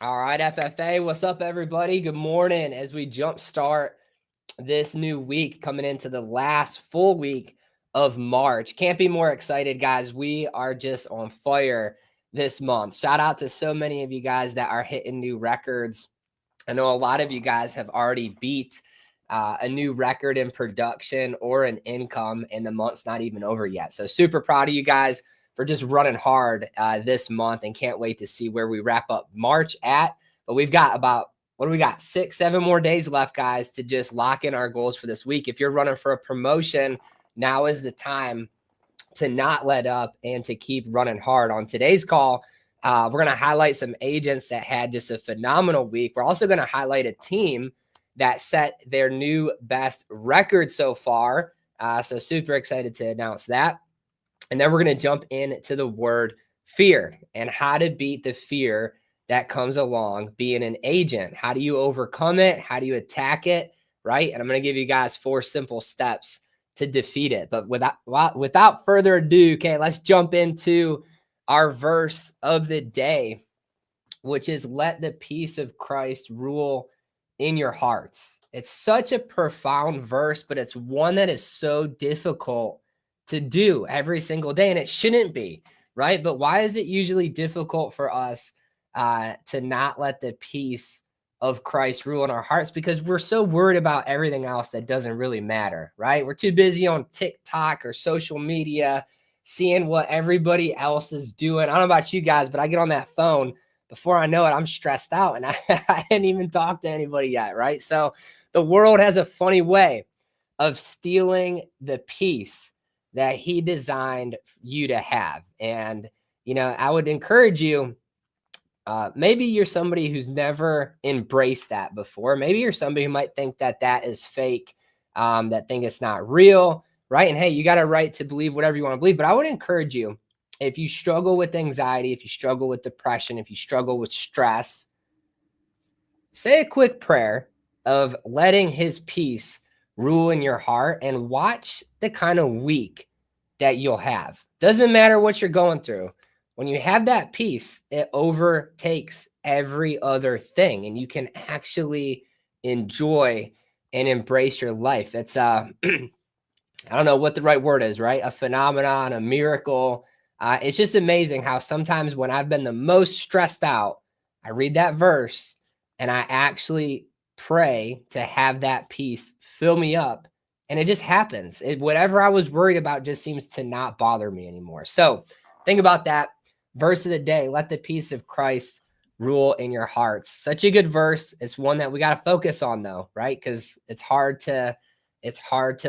All right, FFA, what's up, everybody? Good morning as we jumpstart this new week coming into the last full week of March. Can't be more excited, guys. We are just on fire this month. Shout out to so many of you guys that are hitting new records. I know a lot of you guys have already beat a new record in production or in income, and the month's not even over yet. So super proud of you guys for just running hard this month, and can't wait to see where we wrap up March at. But we've got about, what do we got? 6-7 more days left, guys, to just lock in our goals for this week. If you're running for a promotion, now is the time to not let up and to keep running hard. On today's call, we're going to highlight some agents that had just a phenomenal week. We're also going to highlight a team that set their new best record so far. So super excited to announce that. And then we're going to jump into the word fear and how to beat the fear that comes along being an agent. How do you overcome it? How do you attack it? Right? And I'm going to give you guys 4 simple steps to defeat it. But without further ado, okay, let's jump into our verse of the day, which is let the peace of Christ rule in your hearts. It's such a profound verse, but it's one that is so difficult to do every single day, and it shouldn't be, right? But why is it usually difficult for us to not let the peace of Christ rule in our hearts? Because we're so worried about everything else that doesn't really matter, right? We're too busy on TikTok or social media, seeing what everybody else is doing. I don't know about you guys, but I get on that phone, before I know it, I'm stressed out, and I hadn't even talked to anybody yet, right? So the world has a funny way of stealing the peace that he designed you to have. And, I would encourage you, maybe you're somebody who's never embraced that before. Maybe you're somebody who might think that that is fake, that think it's not real, right? And hey, you got a right to believe whatever you want to believe. But I would encourage you, if you struggle with anxiety, if you struggle with depression, if you struggle with stress, say a quick prayer of letting his peace rule in your heart, and watch the kind of week that you'll have. Doesn't matter what you're going through. When you have that peace, it overtakes every other thing, and you can actually enjoy and embrace your life. It's I don't know what the right word is, right? A phenomenon, a miracle. It's just amazing how sometimes when I've been the most stressed out, I read that verse and I actually pray to have that peace fill me up. And it just happens. Whatever I was worried about just seems to not bother me anymore. So think about that. Verse of the day, let the peace of Christ rule in your hearts. Such a good verse. It's one that we got to focus on, though, right? Because it's hard to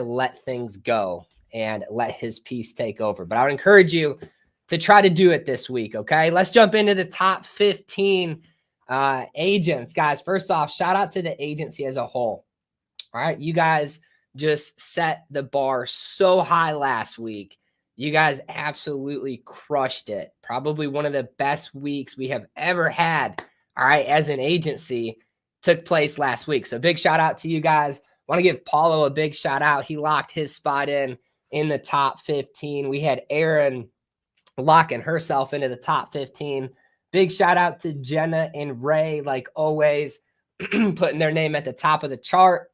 let things go and let his peace take over. But I would encourage you to try to do it this week. Okay, let's jump into the top 15 agents, guys. First off, shout out to the agency as a whole. All right, you guys just set the bar so high last week. You guys absolutely crushed it. Probably one of the best weeks we have ever had, all right, as an agency, took place last week. So big shout out to you guys. Want to give Paulo a big shout out. He locked his spot in the top 15. We had Erin locking herself into the top 15. Big shout out to Jenna and Ray, like always, putting their name at the top of the chart.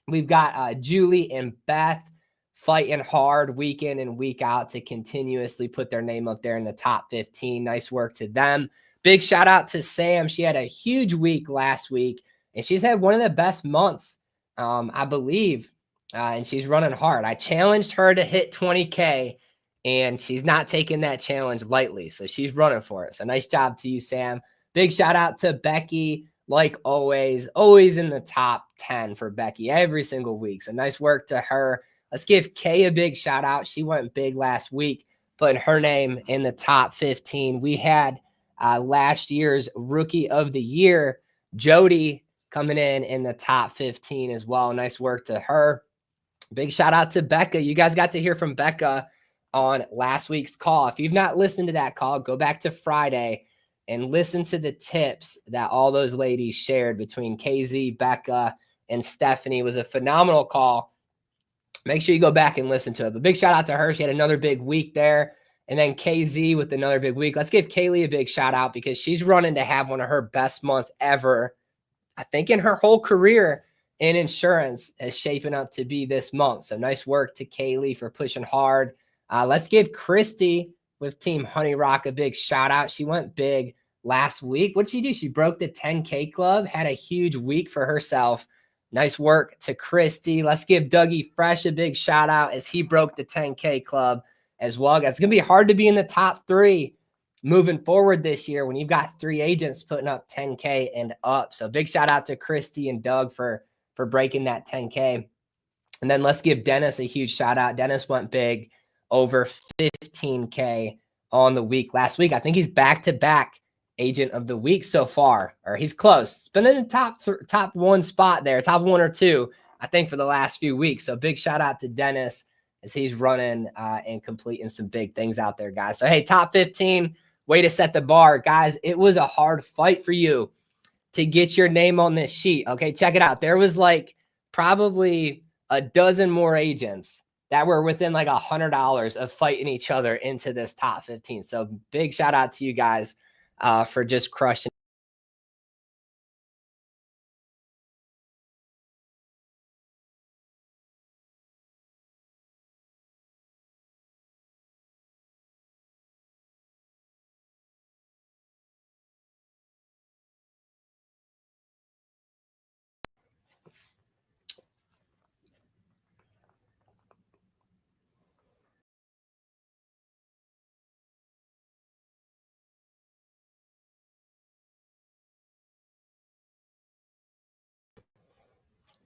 We've got Julie and Beth fighting hard week in and week out to continuously put their name up there in the top 15. Nice work to them. Big shout out to Sam. She had a huge week last week, and she's had one of the best months, I believe, and she's running hard. I challenged her to hit 20K, and she's not taking that challenge lightly, so she's running for it. So nice job to you, Sam. Big shout out to Becky, like always in the top 10 for Becky every single week. So nice work to her. Let's give Kay a big shout out. She went big last week, putting her name in the top 15. We had last year's Rookie of the Year, Jody, coming in the top 15 as well. Nice work to her. Big shout out to Becca. You guys got to hear from Becca on last week's call. If you've not listened to that call, go back to Friday and listen to the tips that all those ladies shared between KZ, Becca, and Stephanie. It was a phenomenal call. Make sure you go back and listen to it. But big shout out to her. She had another big week there. And then KZ with another big week. Let's give Kaylee a big shout out because she's running to have one of her best months ever, I think, in her whole career in insurance is shaping up to be this month. So nice work to Kaylee for pushing hard. Let's give Christy with Team Honey Rock a big shout out. She went big last week. What'd she do? She broke the 10K club, had a huge week for herself. Nice work to Christy. Let's give Dougie Fresh a big shout out as he broke the 10K club as well. It's going to be hard to be in the top 3 moving forward this year when you've got 3 agents putting up 10K and up. So big shout out to Christy and Doug for breaking that 10K. And then let's give Dennis a huge shout out. Dennis went big, over 15K on the week last week. I think he's back-to-back agent of the week so far, or he's close. It's been in the top 1 spot there, top 1 or 2, I think, for the last few weeks. So big shout out to Dennis as he's running and completing some big things out there, guys. So, hey, top 15, way to set the bar. Guys, it was a hard fight for you to get your name on this sheet. Okay, check it out. There was like probably a dozen more agents that were within like $100 of fighting each other into this top 15. So big shout out to you guys for just crushing.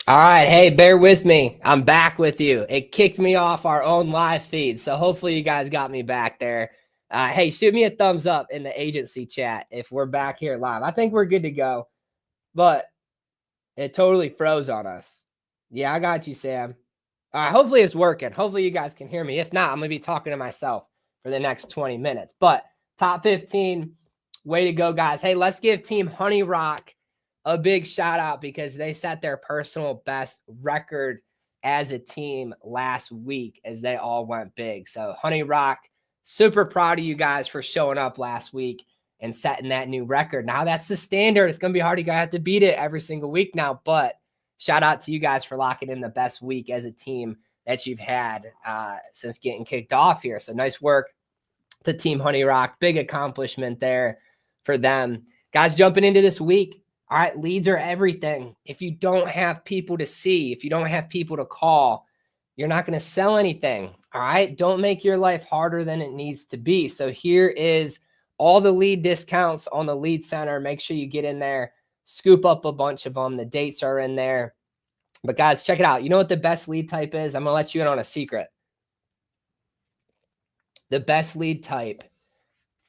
All right. Hey, bear with me. I'm back with you. It kicked me off our own live feed. So hopefully you guys got me back there. Hey, shoot me a thumbs up in the agency chat if we're back here live. I think we're good to go, but it totally froze on us. Yeah, I got you, Sam. All right. Hopefully it's working. Hopefully you guys can hear me. If not, I'm going to be talking to myself for the next 20 minutes. But top 15, way to go, guys. Hey, let's give Team Honey Rock a big shout out because they set their personal best record as a team last week as they all went big. So Honey Rock, super proud of you guys for showing up last week and setting that new record. Now that's the standard. It's going to be hard. You guys have to beat it every single week now, but shout out to you guys for locking in the best week as a team that you've had since getting kicked off here. So nice work to Team Honey Rock. Big accomplishment there for them. Guys, jumping into this week. All right, leads are everything. If you don't have people to see, if you don't have people to call, you're not going to sell anything. All right, don't make your life harder than it needs to be. So here is all the lead discounts on the Lead Center. Make sure you get in there, scoop up a bunch of them. The dates are in there. But guys, check it out. You know what the best lead type is? I'm going to let you in on a secret. The best lead type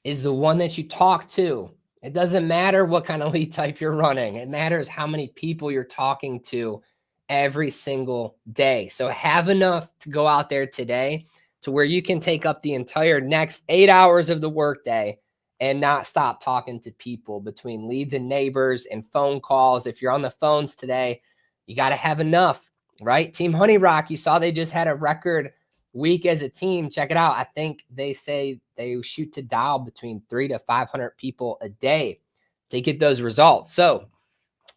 is the one that you talk to. It doesn't matter what kind of lead type you're running. It matters how many people you're talking to every single day. So have enough to go out there today to where you can take up the entire next 8 hours of the workday and not stop talking to people between leads and neighbors and phone calls. If you're on the phones today, you got to have enough, right? Team Honey Rock, you saw they just had a record week as a team. Check it out. I think they say they shoot to dial between 300 to 500 people a day to get those results. So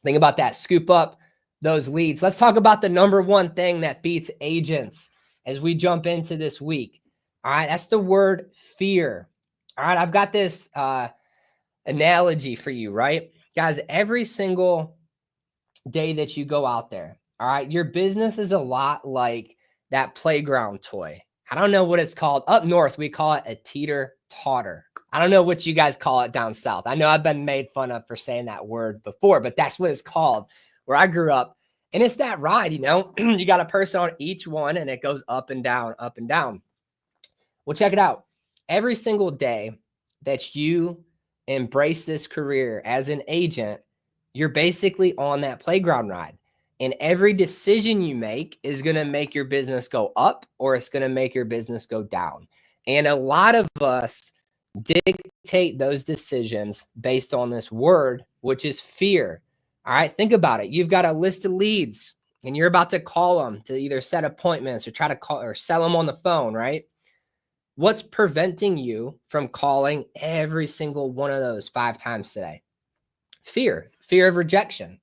think about that. Scoop up those leads. Let's talk about the number one thing that beats agents as we jump into this week. All right. That's the word fear. All right. I've got this analogy for you, right? Guys, every single day that you go out there, all right, your business is a lot like that playground toy. I don't know what it's called. Up north, we call it a teeter-totter. I don't know what you guys call it down south. I know I've been made fun of for saying that word before, but that's what it's called where I grew up. And it's that ride, you know, you got a person on each one and it goes up and down, up and down. Well, check it out. Every single day that you embrace this career as an agent, you're basically on that playground ride. And every decision you make is going to make your business go up or it's going to make your business go down. And a lot of us dictate those decisions based on this word, which is fear. All right, think about it. You've got a list of leads and you're about to call them to either set appointments or try to call or sell them on the phone, right? What's preventing you from calling every single one of those 5 times today? Fear of rejection.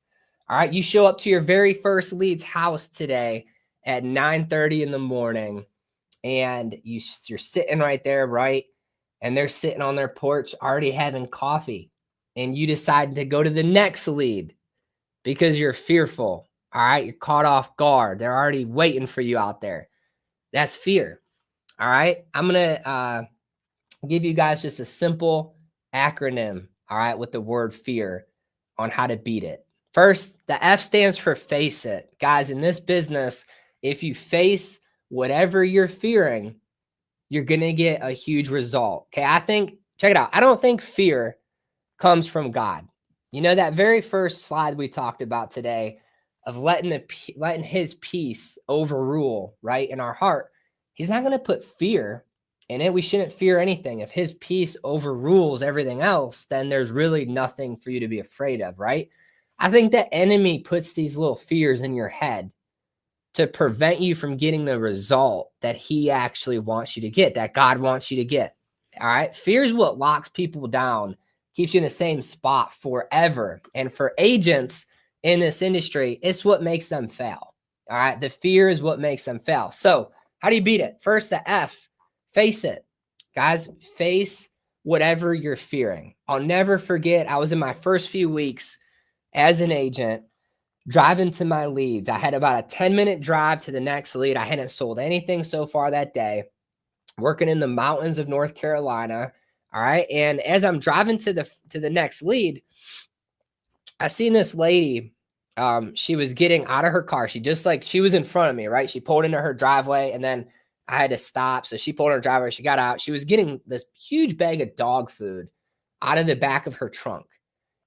All right. You show up to your very first lead's house today at 9:30 in the morning, and you're sitting right there, right? And they're sitting on their porch already having coffee. And you decide to go to the next lead because you're fearful. All right. You're caught off guard. They're already waiting for you out there. That's fear. All right. I'm going to give you guys just a simple acronym. All right. With the word fear on how to beat it. First, the F stands for face it. Guys, in this business, if you face whatever you're fearing, you're going to get a huge result. Okay. Check it out. I don't think fear comes from God. You know, that very first slide we talked about today of letting his peace overrule, right, in our heart. He's not going to put fear in it. We shouldn't fear anything. If his peace overrules everything else, then there's really nothing for you to be afraid of, right? I think the enemy puts these little fears in your head to prevent you from getting the result that he actually wants you to get, that God wants you to get. All right. Fear is what locks people down, keeps you in the same spot forever. And for agents in this industry, it's what makes them fail. All right. The fear is what makes them fail. So how do you beat it? First, the F, face it. Guys, face whatever you're fearing. I'll never forget, I was in my first few weeks as an agent driving to my leads. I had about a 10-minute drive to the next lead. I hadn't sold anything so far that day, working in the mountains of North Carolina. All right. And as I'm driving to the next lead, I seen this lady. She was getting out of her car. She was in front of me, right? She pulled into her driveway and then I had to stop. So she pulled in her driveway. She got out. She was getting this huge bag of dog food out of the back of her trunk.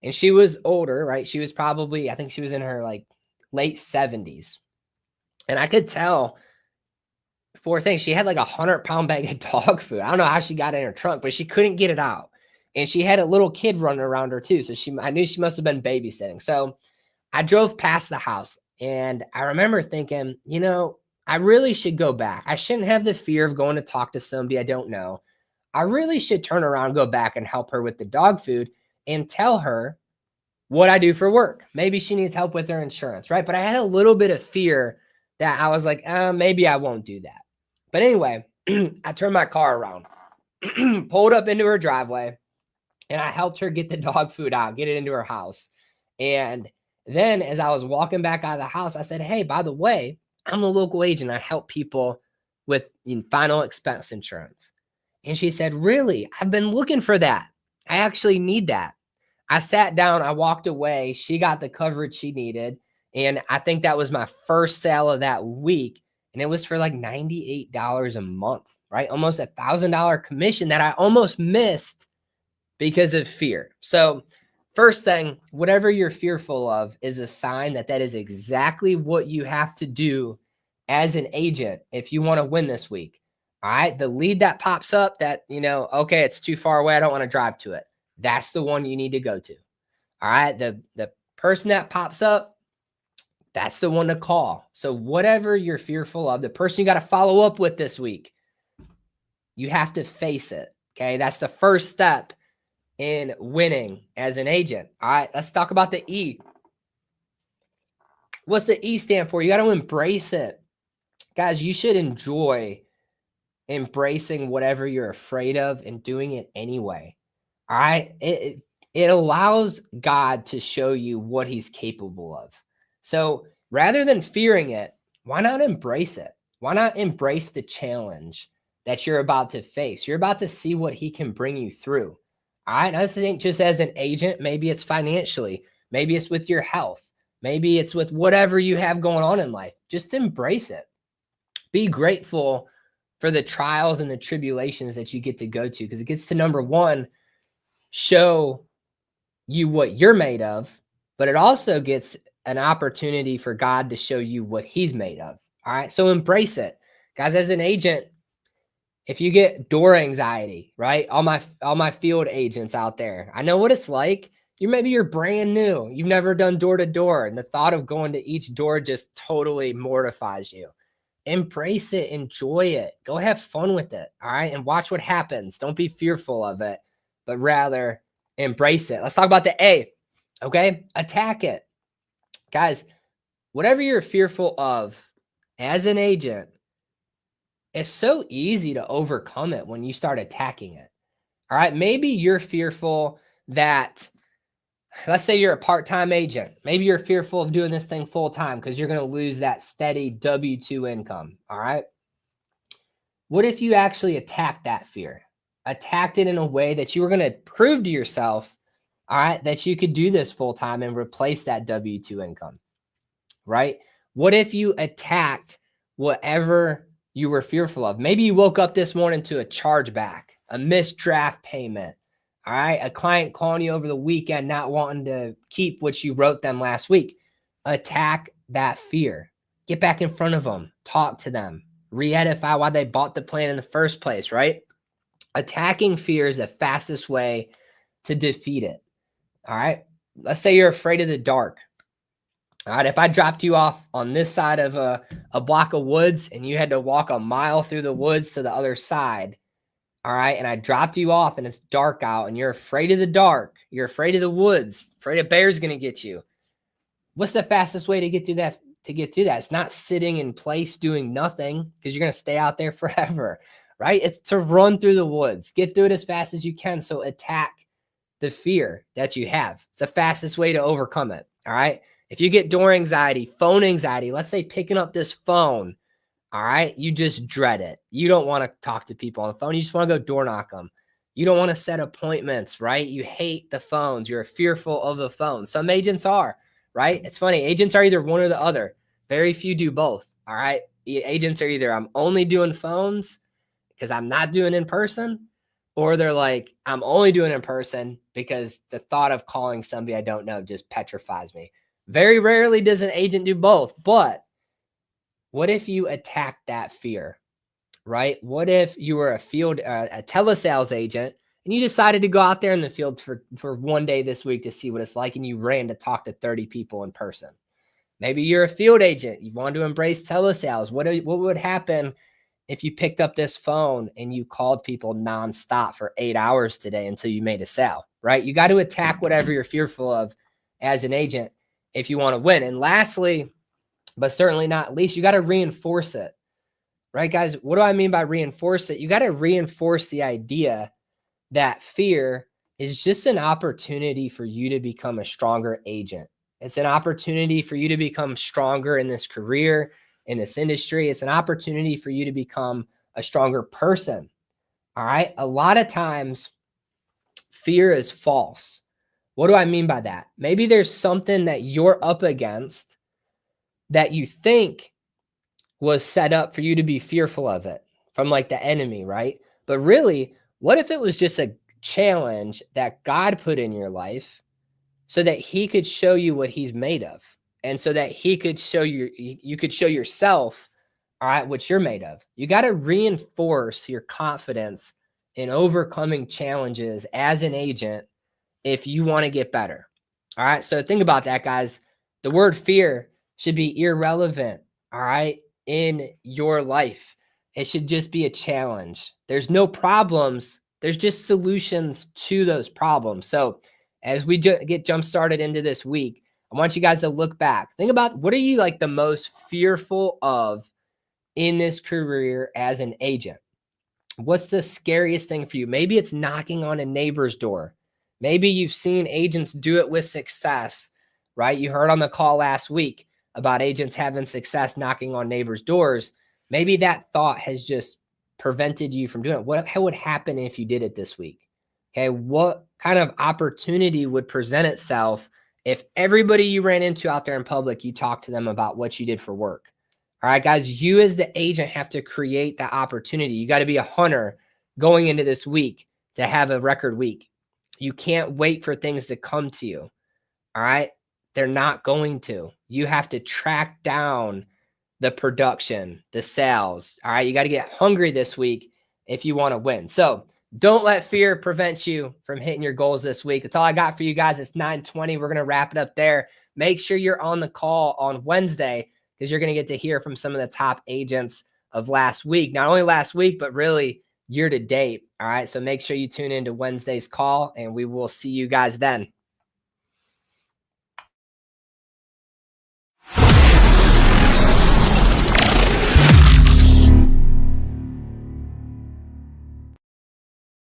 And she was older, right? She was probably, I think she was in her like late 70s. And I could tell, poor thing, she had like 100-pound bag of dog food. I don't know how she got it in her trunk, but she couldn't get it out. And she had a little kid running around her too. So I knew she must have been babysitting. So I drove past the house and I remember thinking, you know, I really should go back. I shouldn't have the fear of going to talk to somebody I don't know. I really should turn around, go back and help her with the dog food and tell her what I do for work. Maybe she needs help with her insurance, right? But I had a little bit of fear that I was like, maybe I won't do that. But anyway, I turned my car around, pulled up into her driveway, and I helped her get the dog food out, get it into her house. And then as I was walking back out of the house, I said, hey, by the way, I'm a local agent. I help people with final expense insurance. And she said, really? I've been looking for that. I actually need that. I sat down, I walked away. She got the coverage she needed. And I think that was my first sale of that week. And it was for like $98 a month, right? Almost $1,000 commission that I almost missed because of fear. So first thing, whatever you're fearful of is a sign that is exactly what you have to do as an agent if you want to win this week. All right. The lead that pops up that, okay, it's too far away, I don't want to drive to it. That's the one you need to go to. All right. The person that pops up, that's the one to call. So whatever you're fearful of, the person you got to follow up with this week, you have to face it. Okay. That's the first step in winning as an agent. All right. Let's talk about the E. What's the E stand for? You got to embrace it. Guys, you should enjoy embracing whatever you're afraid of and doing it anyway. All right. It allows God to show you what he's capable of. So rather than fearing it, why not embrace it? Why not embrace the challenge that you're about to face? You're about to see what he can bring you through. All right. I think just as an agent, maybe it's financially, maybe it's with your health, maybe it's with whatever you have going on in life. Just embrace it. Be grateful for the trials and the tribulations that you get to go to, because it gets to number one, show you what you're made of, but it also gets an opportunity for God to show you what he's made of. All right. So embrace it. Guys, as an agent, if you get door anxiety, right? All my field agents out there, I know what it's like. You're brand new. You've never done door to door. And the thought of going to each door just totally mortifies you. embrace it, enjoy it, go have fun with it. All right. And watch what happens. Don't be fearful of it, but rather embrace it. Let's talk about the A. Okay. Attack it. Guys, whatever you're fearful of as an agent, it's so easy to overcome it when you start attacking it. All right. Maybe you're fearful that, let's say you're a part-time agent. Maybe you're fearful of doing this thing full-time because you're going to lose that steady W-2 income. All right. What if you actually attacked that fear? Attacked it in a way that you were going to prove to yourself, all right, that you could do this full-time and replace that W-2 income, right? What if you attacked whatever you were fearful of? Maybe you woke up this morning to a chargeback, a missed draft payment, all right, a client calling you over the weekend not wanting to keep what you wrote them last week. Attack that fear. Get back in front of them. Talk to them. Re-edify why they bought the plan in the first place, right? Attacking fear is the fastest way to defeat it, all right? Let's say you're afraid of the dark. All right, if I dropped you off on this side of a block of woods and you had to walk a mile through the woods to the other side, all right, and I dropped you off and it's dark out and you're afraid of the dark, you're afraid of the woods, afraid a bear's going to get you. What's the fastest way to get through that? It's not sitting in place doing nothing because you're going to stay out there forever, right? It's to run through the woods, get through it as fast as you can. So attack the fear that you have. It's the fastest way to overcome it, all right? If you get door anxiety, phone anxiety, let's say picking up this phone, all right, you just dread it. You don't want to talk to people on the phone. You just want to go door knock them. You don't want to set appointments, right? You hate the phones. You're fearful of the phone. Some agents are, right? It's funny. Agents are either one or the other. Very few do both, all right? Agents are either I'm only doing phones because I'm not doing in person, or they're like, I'm only doing in person because the thought of calling somebody I don't know just petrifies me. Very rarely does an agent do both, but what if you attack that fear, right? What if you were a telesales agent and you decided to go out there in the field for one day this week to see what it's like and you ran to talk to 30 people in person? Maybe you're a field agent. You want to embrace telesales. What would happen if you picked up this phone and you called people nonstop for 8 hours today until you made a sale, right? You got to attack whatever you're fearful of as an agent if you want to win. And lastly, but certainly not least, you got to reinforce it, right, guys? What do I mean by reinforce it? You got to reinforce the idea that fear is just an opportunity for you to become a stronger agent. It's an opportunity for you to become stronger in this career, in this industry. It's an opportunity for you to become a stronger person. All right. A lot of times fear is false. What do I mean by that? Maybe there's something that you're up against that you think was set up for you to be fearful of it from like the enemy, right? But really, what if it was just a challenge that God put in your life so that he could show you what he's made of? And so that he could show you could show yourself, all right, what you're made of. You got to reinforce your confidence in overcoming challenges as an agent if you want to get better. All right. So think about that, guys. The word fear should be irrelevant, all right, in your life. It should just be a challenge. There's no problems. There's just solutions to those problems. So as we get jump started into this week, I want you guys to look back. Think about, what are you like the most fearful of in this career as an agent? What's the scariest thing for you? Maybe it's knocking on a neighbor's door. Maybe you've seen agents do it with success, right? You heard on the call last week about agents having success knocking on neighbors' doors. Maybe that thought has just prevented you from doing it. What would happen if you did it this week? Okay, what kind of opportunity would present itself if everybody you ran into out there in public, you talked to them about what you did for work? All right, guys, you as the agent have to create that opportunity. You got to be a hunter going into this week to have a record week. You can't wait for things to come to you. All right, they're not going to. You have to track down the production, the sales. All right, you got to get hungry this week if you want to win. So don't let fear prevent you from hitting your goals this week. That's all I got for you guys. It's 9:20. We're going to wrap it up there. Make sure you're on the call on Wednesday, because you're going to get to hear from some of the top agents of last week, not only last week, but really year to date. All right. So make sure you tune into Wednesday's call, and we will see you guys then.